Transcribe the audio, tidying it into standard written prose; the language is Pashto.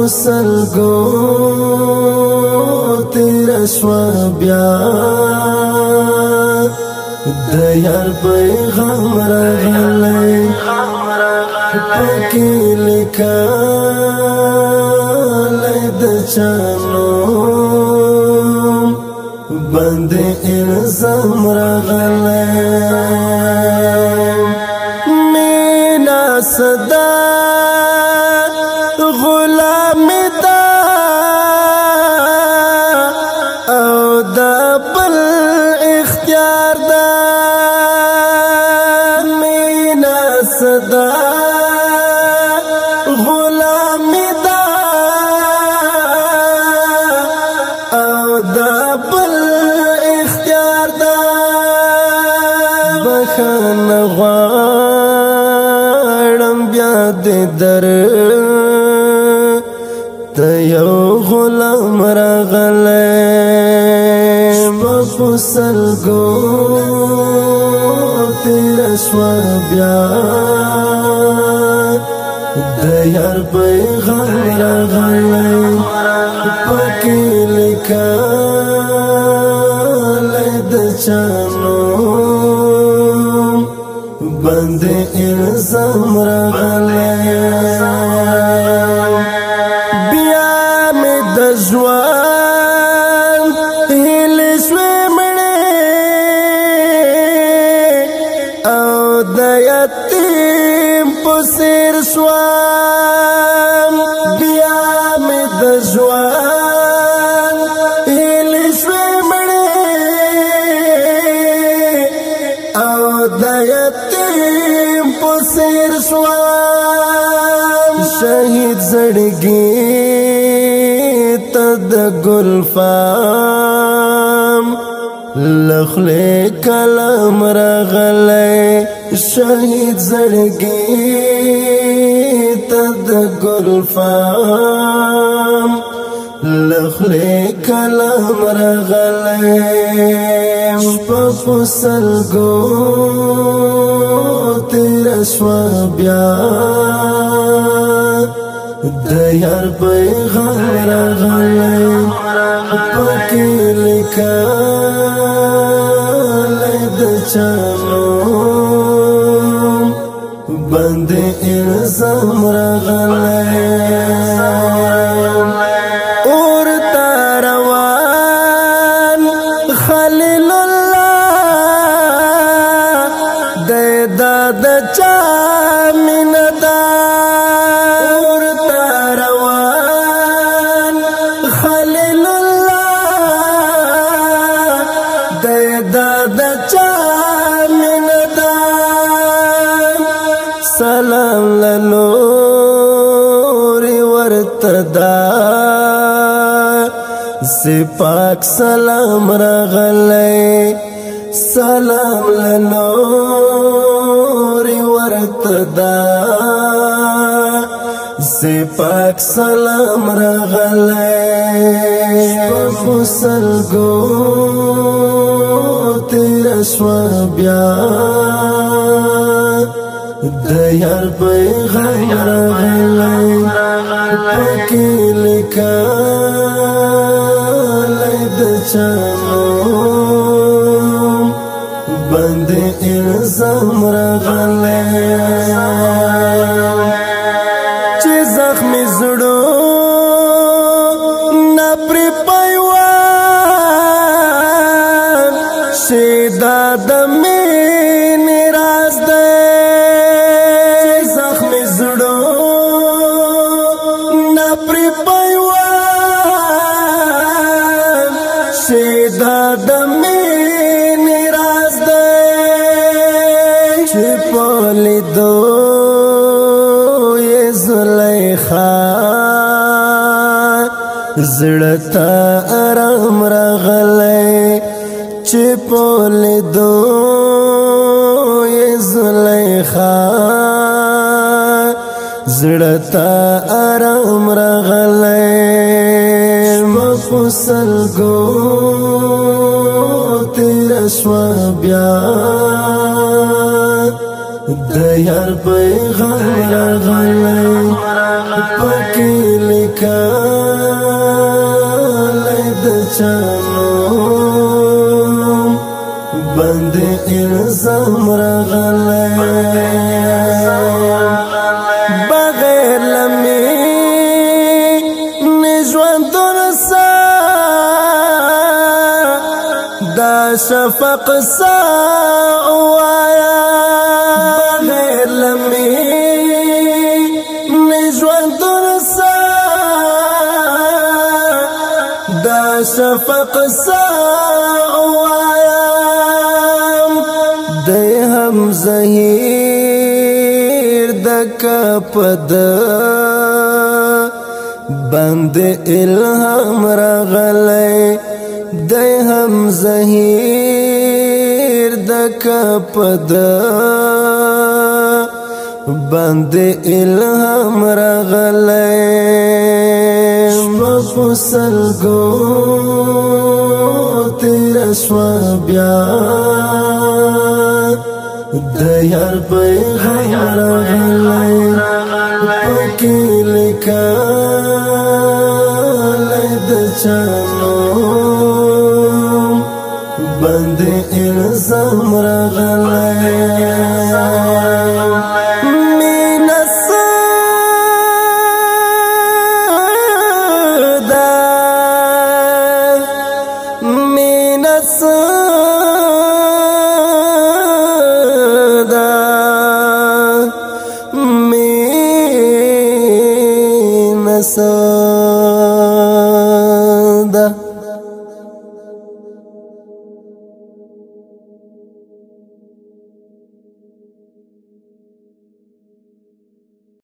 سلگو تیرا شوا بیا دیار پیغام راغلی پاکی لکالی د چانو بندی الزام راغلی مینا صدا غلامی دا او دا بل اختیار دا مینا صدا غلامی دا او دا بل اختیار دا بخان غوارم بیا دی در یو غلام راغلی شپه سلګو تیره شوه بیا د یار پیغام راغلی پکې لیکلی د چا نوم باندې الزام راغلی ژوان هیلې شوې مړې او د یتیم په څېر شوم بیا مې د ژوان هیلې شوې مړې او د یتیم په څېر شوم شهید زړګي د گلفام لخلې کلام راغلی شهید زړګي ته د گلفام لخلې کلام راغلی شپه په سلګو تیره شوه بیا د یار پیغام راغلی پکې لیکلی د چا نوم باندې الزام راغلی اور ته روان خلیل الله دی دا د چا مینه ده سلام لنوری ورتدا سپاک سلام راغلی سلام لنوری ورتدا سپاک سلام راغلی شپه سلګو تیره شوه بیا د یار پیغام راغلی پکې لیکلی د چا نوم باندې الزام راغلی چې زخمي زړو نه پرې پیوان شي دا د مینې راز دی دا د مینې راز دی چې په لیدو یې زلیخا زړه ته ارام راغلی چې په لیدو راغلی خان زړه ته آرام راغلی شپه په سلګو تېره شوه بیا د یار پیغام راغلی پکې لیکلی د چا نوم باندې الزام راغلی بغیر له مینې ژوندون سه دا شفق سه ووایه بغیر له مینې ژوندون سه دا شفق سه ووایم دی هم زهیر دکه په ده باندې الهام راغلی دی هم زهیر دکه په ده باندې الهام راغلی شپه په سلګو تېره شوه بیا د یار پیغام راغلی پکې لیکلی د چا نوم باندې الزام راغلی مینه څه ده مینه څه مینه څه ده